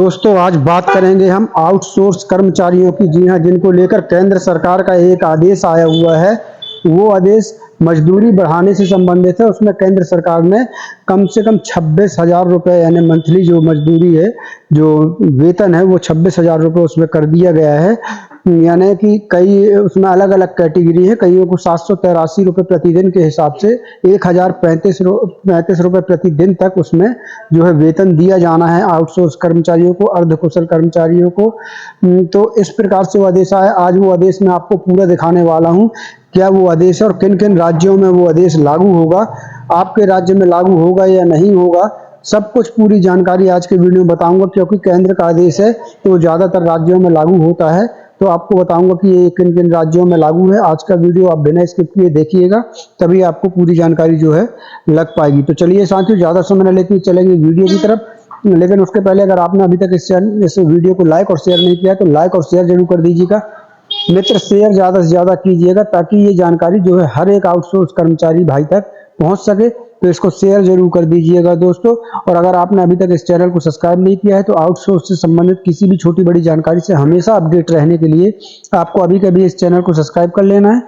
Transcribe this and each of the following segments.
दोस्तों आज बात करेंगे हम आउटसोर्स कर्मचारियों की। जी हाँ, जिनको लेकर केंद्र सरकार का एक आदेश आया हुआ है। वो आदेश मजदूरी बढ़ाने से संबंधित है। उसमें केंद्र सरकार ने कम से कम 26,000 रुपये यानी मंथली जो मजदूरी है, जो वेतन है, वो 26,000 रुपये उसमें कर दिया गया है। यानी कि कई उसमें अलग अलग कैटेगरी है। कईयों को 783 रुपये प्रतिदिन के हिसाब से 1,035 रुपये प्रतिदिन तक उसमें जो है वेतन दिया जाना है आउटसोर्स कर्मचारियों को, अर्धकुशल कर्मचारियों को। तो इस प्रकार से वो आदेश आया। आज वो आदेश मैं आपको पूरा दिखाने वाला हूँ, क्या वो आदेश है और किन किन राज्यों में वो आदेश लागू होगा, आपके राज्य में लागू होगा या नहीं होगा, सब कुछ पूरी जानकारी आज के वीडियो में बताऊंगा। क्योंकि केंद्र का आदेश है तो ज़्यादातर राज्यों में लागू होता है, तो आपको बताऊंगा कि ये किन किन राज्यों में लागू है। आज का वीडियो आप बिना स्किप किए देखिएगा, तभी आपको पूरी जानकारी जो है लग पाएगी। तो चलिए साथियों, ज़्यादा समय न लेते हुए चलेंगे वीडियो की तरफ। लेकिन उसके पहले अगर आपने अभी तक इस वीडियो को लाइक और शेयर नहीं किया तो लाइक और शेयर जरूर कर दीजिएगा। मित्र, शेयर ज़्यादा से ज़्यादा कीजिएगा ताकि ये जानकारी जो है हर एक आउटसोर्स कर्मचारी भाई तक पहुंच सके। तो इसको शेयर जरूर कर दीजिएगा दोस्तों। और अगर आपने अभी तक इस चैनल को सब्सक्राइब नहीं किया है तो आउटसोर्स से संबंधित किसी भी छोटी बड़ी जानकारी से हमेशा अपडेट रहने के लिए आपको अभी कभी इस चैनल को सब्सक्राइब कर लेना है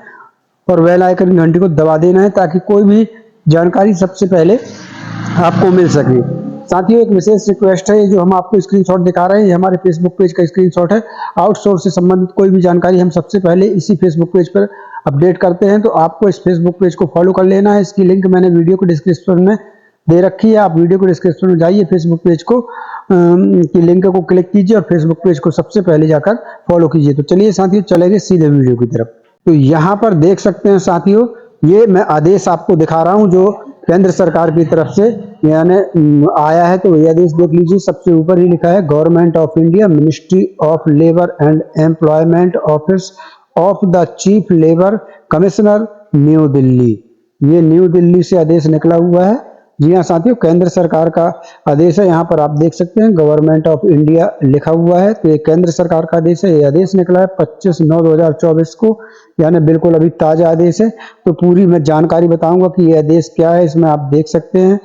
और बेल आइकन घंटी को दबा देना है, ताकि कोई भी जानकारी सबसे पहले आपको मिल सके। साथियों, एक विशेष रिक्वेस्ट है, जो हम आपको स्क्रीनशॉट दिखा रहे हैं ये हमारे फेसबुक पेज का स्क्रीनशॉट है। आउटसोर्स से संबंधित कोई भी जानकारी हम सबसे पहले इसी फेसबुक पेज पर अपडेट करते हैं, तो आपको इस फेसबुक पेज को फॉलो कर लेना है। इसकी लिंक मैंने वीडियो को डिस्क्रिप्शन में दे रखी है। आप वीडियो को डिस्क्रिप्शन में जाइए, फेसबुक पेज को की लिंक को क्लिक कीजिए और फेसबुक पेज को सबसे पहले जाकर फॉलो कीजिए। तो चलिए साथियों, चलेंगे सीधे वीडियो की तरफ। तो यहाँ पर देख सकते हैं साथियों, ये मैं आदेश आपको दिखा रहा हूँ जो केंद्र सरकार की तरफ से यानी आया है। तो ये आदेश देख लीजिए, सबसे ऊपर ही लिखा है government of India, ministry of labour and employment, office of the chief labour commissioner, new Delhi. ये न्यू दिल्ली से आदेश निकला हुआ है। जी हाँ साथियों, केंद्र सरकार का आदेश है। यहाँ पर आप देख सकते हैं गवर्नमेंट ऑफ इंडिया लिखा हुआ है, तो ये केंद्र सरकार का आदेश है। ये आदेश निकला है 25/9/2024 को, यानी बिल्कुल अभी ताजा आदेश है। तो पूरी मैं जानकारी बताऊंगा कि ये आदेश क्या है, इसमें आप देख सकते हैं।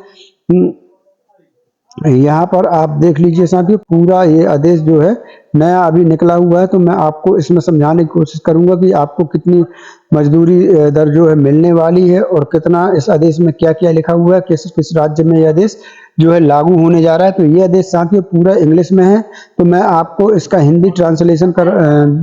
यहाँ पर आप देख लीजिए साथियों, पूरा ये आदेश जो है नया अभी निकला हुआ है। तो मैं आपको इसमें समझाने की कोशिश करूंगा कि आपको कितनी मजदूरी दर जो है मिलने वाली है और कितना इस आदेश में क्या क्या लिखा हुआ है, किस किस राज्य में ये आदेश जो है लागू होने जा रहा है। तो ये आदेश साथियों पूरा इंग्लिश में है, तो मैं आपको इसका हिंदी ट्रांसलेशन कर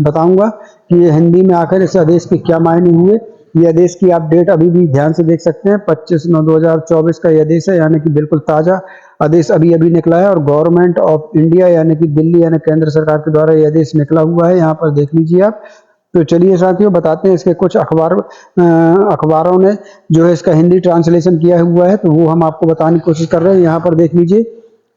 बताऊंगा कि ये हिंदी में आकर इस आदेश के क्या मायने हुए। ये आदेश की आप डेट अभी भी ध्यान से देख सकते हैं, 25/9/2024 का ये आदेश है, यानी कि बिल्कुल ताजा आदेश अभी अभी निकला है। और गवर्नमेंट ऑफ इंडिया यानी कि दिल्ली यानी केंद्र सरकार के द्वारा ये आदेश निकला हुआ है, यहाँ पर देख लीजिए आप। तो चलिए साथियों, बताते हैं इसके कुछ अखबारों ने जो है इसका हिंदी ट्रांसलेशन किया हुआ है, तो वो हम आपको बताने की कोशिश कर रहे हैं। यहाँ पर देख लीजिए,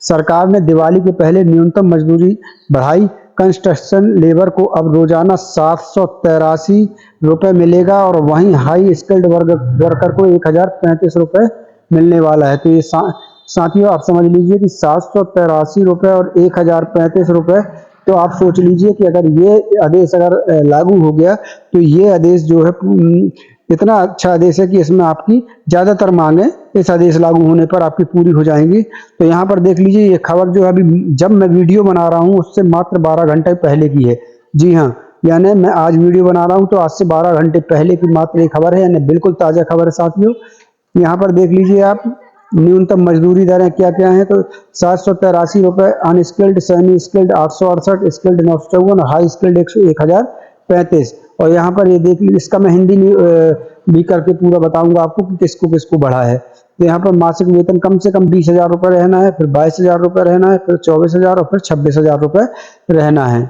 सरकार ने दिवाली के पहले न्यूनतम मजदूरी बढ़ाई। कंस्ट्रक्शन लेबर को अब रोजाना 783 रुपये मिलेगा और वहीं हाई स्किल्ड वर्कर को 1,035 रुपये मिलने वाला है। तो ये साथियों आप समझ लीजिए कि 783 रुपये और 1,035 रुपये। तो आप सोच लीजिए कि अगर ये आदेश अगर लागू हो गया तो ये आदेश जो है इतना अच्छा आदेश है कि इसमें आपकी ज़्यादातर मांगे इस आदेश लागू होने पर आपकी पूरी हो जाएंगी। तो यहाँ पर देख लीजिए, ये खबर जो है अभी जब मैं वीडियो बना रहा हूँ उससे मात्र 12 घंटे पहले की है। जी हाँ, यानी मैं आज वीडियो बना रहा हूँ तो आज से 12 घंटे पहले की मात्र ये खबर है, यानी बिल्कुल ताज़ा खबर है साथियों। यहाँ पर देख लीजिए आप, न्यूनतम मजदूरी दरें क्या क्या हैं। तो 783 रुपये unskilled, semi skilled 868, skilled 954, high skilled 1,035। और यहाँ पर ये देख लीजिए, इसका मैं हिंदी भी करके पूरा बताऊंगा आपको कि किसको किसको बढ़ा है। तो यहाँ पर मासिक वेतन कम से कम 20,000 रुपये रहना है, फिर 22,000 रुपये रहना है, फिर 24,000 और फिर 26,000 रुपये रहना है।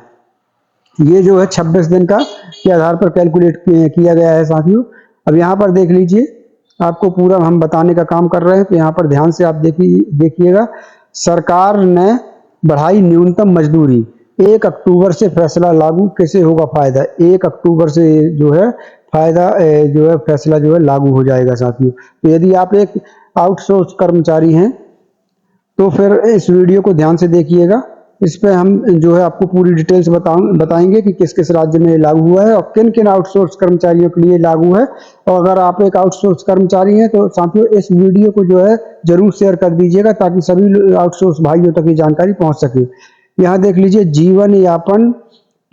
ये जो है 26 दिन का के आधार पर कैलकुलेट किया गया है साथियों। अब यहाँ पर देख लीजिए, आपको पूरा हम बताने का काम कर रहे हैं, तो यहाँ पर ध्यान से आप देखिएगा। सरकार ने बढ़ाई न्यूनतम मजदूरी, 1 अक्टूबर से फैसला लागू। कैसे होगा फायदा? 1 अक्टूबर से जो है फायदा जो है फैसला जो है लागू हो जाएगा साथियों। तो यदि आप एक आउटसोर्स कर्मचारी हैं तो फिर इस वीडियो को ध्यान से देखिएगा। इस पे हम जो है आपको पूरी डिटेल्स बताएंगे कि किस किस राज्य में लागू हुआ है और किन किन आउटसोर्स कर्मचारियों के लिए लागू है। और अगर आप एक आउटसोर्स कर्मचारी हैं तो साथियों इस वीडियो को जो है जरूर शेयर कर दीजिएगा ताकि सभी आउटसोर्स भाइयों तक ये जानकारी पहुंच सके। यहाँ देख लीजिए, जीवन यापन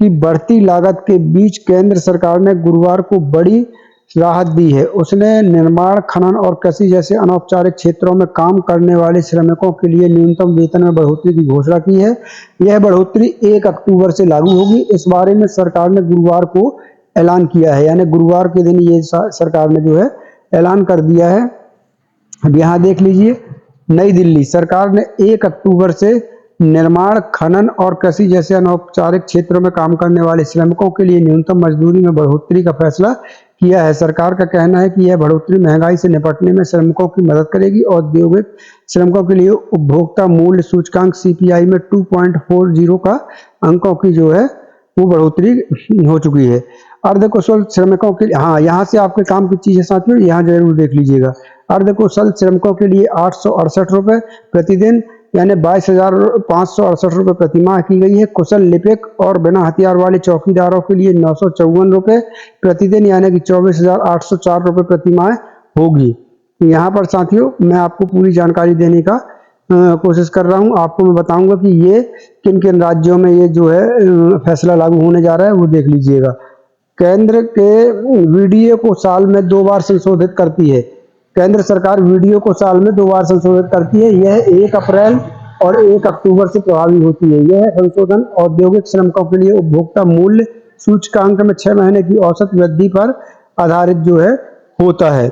की बढ़ती लागत के बीच केंद्र सरकार ने गुरुवार को बड़ी राहत दी है। उसने निर्माण, खनन और कृषि जैसे अनौपचारिक क्षेत्रों में काम करने वाले श्रमिकों के लिए न्यूनतम वेतन में बढ़ोतरी की घोषणा की है। यह बढ़ोतरी 1 अक्टूबर से लागू होगी। इस बारे में सरकार ने गुरुवार को ऐलान किया है, यानी गुरुवार के दिन ये सरकार ने जो है ऐलान कर दिया है। अब यहाँ देख लीजिए, नई दिल्ली सरकार ने 1 अक्टूबर से निर्माण, खनन और कृषि जैसे अनौपचारिक क्षेत्रों में काम करने वाले श्रमिकों के लिए न्यूनतम मजदूरी में बढ़ोतरी का फैसला किया है। सरकार का कहना है कि यह बढ़ोतरी महंगाई से निपटने में श्रमिकों की मदद करेगी। औद्योगिक श्रमिकों के लिए उपभोक्ता मूल्य सूचकांक सीपीआई में 2.40 का अंकों की जो है वो बढ़ोतरी हो चुकी है। अर्धकुशल श्रमिकों के लिए, हाँ, यहाँ से आपके काम की चीज है साथियों, यहाँ जरूर देख लीजिएगा। अर्धकुशल श्रमिकों के लिए 868 रुपए प्रतिदिन यानी 22,568 रुपए प्रतिमाह की गई है। कुशल लिपिक और बिना हथियार वाले चौकीदारों के लिए 954 रुपए प्रतिदिन यानी कि 24,804 रुपए प्रतिमाह होगी। यहाँ पर साथियों मैं आपको पूरी जानकारी देने का कोशिश कर रहा हूँ। आपको मैं बताऊंगा कि ये किन किन राज्यों में ये जो है फैसला लागू होने जा रहा है, वो देख लीजिएगा। केंद्र के वीडीए को साल में 2 बार संशोधित करती है। केंद्र सरकार वीडियो को साल में 2 बार संशोधित करती है। यह 1 अप्रैल और 1 अक्टूबर से प्रभावी होती है। यह संशोधन औद्योगिक श्रमिकों के लिए उपभोक्ता मूल्य सूचकांक में 6 महीने की औसत वृद्धि पर आधारित जो है होता है।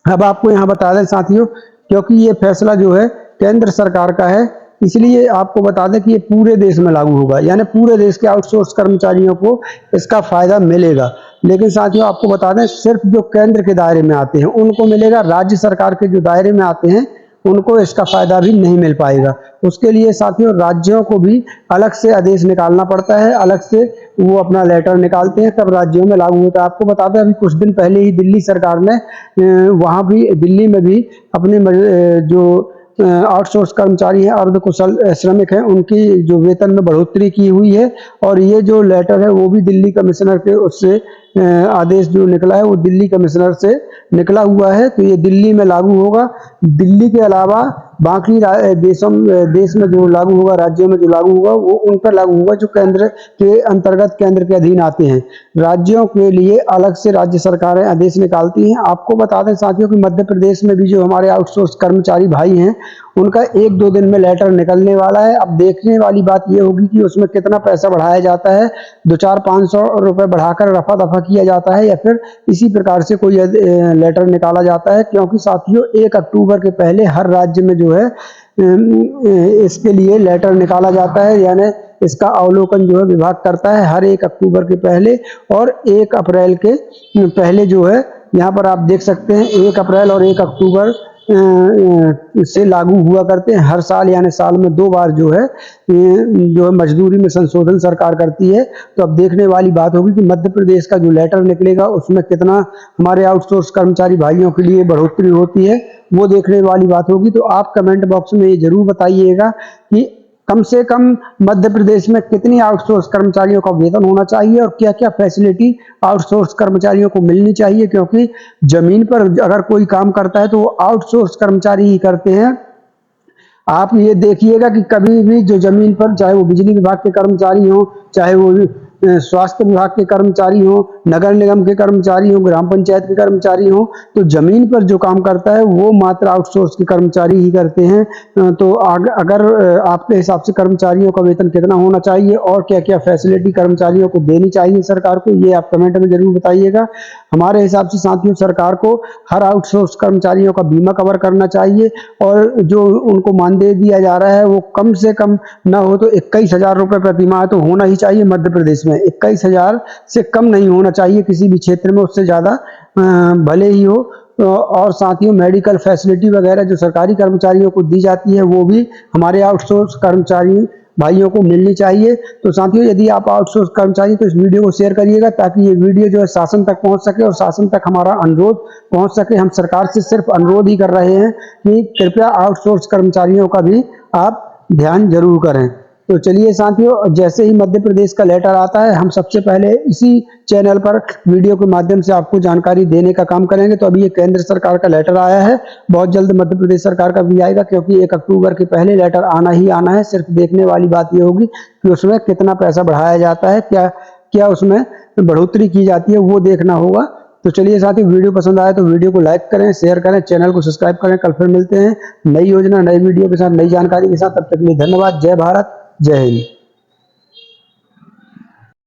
अब आपको यहाँ बता दें साथियों, क्योंकि ये फैसला जो है केंद्र सरकार का है, इसलिए आपको बता दें कि ये पूरे देश में लागू होगा, यानी पूरे देश के आउटसोर्स कर्मचारियों को इसका फायदा मिलेगा। लेकिन साथियों आपको बता दें, सिर्फ जो केंद्र के दायरे में आते हैं उनको मिलेगा। राज्य सरकार के जो दायरे में आते हैं उनको इसका फायदा भी नहीं मिल पाएगा। उसके लिए साथियों राज्यों को भी अलग से आदेश निकालना पड़ता है, अलग से वो अपना लेटर निकालते हैं, तब राज्यों में लागू होता है। आपको बता दें, अभी कुछ दिन पहले ही दिल्ली सरकार ने वहाँ भी, दिल्ली में भी अपने जो आउटसोर्स कर्मचारी हैं, अर्धकुशल श्रमिक हैं, उनकी जो वेतन में बढ़ोतरी की हुई है। और ये जो लेटर है वो भी दिल्ली कमिश्नर के उससे आदेश जो निकला है वो दिल्ली कमिश्नर से निकला हुआ है, तो ये दिल्ली में लागू होगा। दिल्ली के अलावा बाकी देश में जो लागू होगा, राज्यों में जो लागू होगा, वो उन पर लागू होगा जो केंद्र के अंतर्गत, केंद्र के अधीन आते हैं। राज्यों के लिए अलग से राज्य सरकारें आदेश निकालती हैं। आपको बता दें साथियों कि मध्य प्रदेश में भी जो हमारे आउटसोर्स कर्मचारी भाई हैं, उनका 1-2 दिन में लेटर निकलने वाला है। अब देखने वाली बात यह होगी कि उसमें कितना पैसा बढ़ाया जाता है, 200-500 रुपए बढ़ाकर रफा दफा किया जाता है, या फिर इसी प्रकार से कोई लेटर निकाला जाता है। क्योंकि साथियों 1 अक्टूबर के पहले हर राज्य में जो है इसके लिए लेटर निकाला जाता है, यानी इसका अवलोकन जो है विभाग करता है हर 1 अक्टूबर के पहले। और 1 अप्रैल के पहले जो है, यहाँ पर आप देख सकते हैं 1 अप्रैल और 1 अक्टूबर से लागू हुआ करते हैं हर साल, यानी साल में 2 बार जो है मजदूरी में संशोधन सरकार करती है। तो अब देखने वाली बात होगी कि मध्य प्रदेश का जो लेटर निकलेगा उसमें कितना हमारे आउटसोर्स कर्मचारी भाइयों के लिए बढ़ोतरी होती है, वो देखने वाली बात होगी। तो आप कमेंट बॉक्स में ये जरूर बताइएगा कि कम से कम मध्य प्रदेश में कितनी आउटसोर्स कर्मचारियों का वेतन होना चाहिए और क्या क्या फैसिलिटी आउटसोर्स कर्मचारियों को मिलनी चाहिए। क्योंकि जमीन पर अगर कोई काम करता है तो वो आउटसोर्स कर्मचारी ही करते हैं। आप ये देखिएगा कि कभी भी जो जमीन पर, चाहे वो बिजली विभाग के कर्मचारी हो, चाहे वो स्वास्थ्य विभाग के कर्मचारी हो, नगर निगम के कर्मचारी हो, ग्राम पंचायत के कर्मचारी हो, तो जमीन पर जो काम करता है वो मात्र आउटसोर्स के कर्मचारी ही करते हैं। तो अगर आपके हिसाब से कर्मचारियों का वेतन कितना होना चाहिए और क्या क्या फैसिलिटी कर्मचारियों को देनी चाहिए सरकार को, ये आप कमेंट में जरूर बताइएगा। हमारे हिसाब से साथियों सरकार को हर आउटसोर्स कर्मचारियों का बीमा कवर करना चाहिए, और जो उनको मानदेय दिया जा रहा है वो कम से कम न हो तो 21,000 रुपए प्रति माह तो होना ही चाहिए मध्य प्रदेश में। 21,000 से कम नहीं होना चाहिए किसी भी क्षेत्र में, उससे ज्यादा भले ही हो। और साथियों मेडिकल फैसिलिटी वगैरह जो सरकारी कर्मचारियों को दी जाती है वो भी हमारे आउटसोर्स कर्मचारी भाइयों को मिलनी चाहिए। तो साथियों यदि आप आउटसोर्स कर्मचारी तो इस वीडियो को शेयर करिएगा, ताकि ये वीडियो जो है शासन तक पहुंच सके और शासन तक हमारा अनुरोध पहुंच सके। हम सरकार से सिर्फ अनुरोध ही कर रहे हैं कि कृपया आउटसोर्स कर्मचारियों का भी आप ध्यान जरूर करें। तो चलिए साथियों, जैसे ही मध्य प्रदेश का लेटर आता है हम सबसे पहले इसी चैनल पर वीडियो के माध्यम से आपको जानकारी देने का काम करेंगे। तो अभी ये केंद्र सरकार का लेटर आया है, बहुत जल्द मध्य प्रदेश सरकार का भी आएगा, क्योंकि 1 अक्टूबर के पहले लेटर आना ही आना है। सिर्फ देखने वाली बात ये होगी कि उसमें कितना पैसा बढ़ाया जाता है, क्या क्या उसमें बढ़ोतरी की जाती है, वो देखना होगा। तो चलिए साथियों, वीडियो पसंद आए तो वीडियो को लाइक करें, शेयर करें, चैनल को सब्सक्राइब करें। कल फिर मिलते हैं नई योजना, नई वीडियो के साथ, नई जानकारी के साथ। तब तक के लिए धन्यवाद। जय भारत, जय हिंद।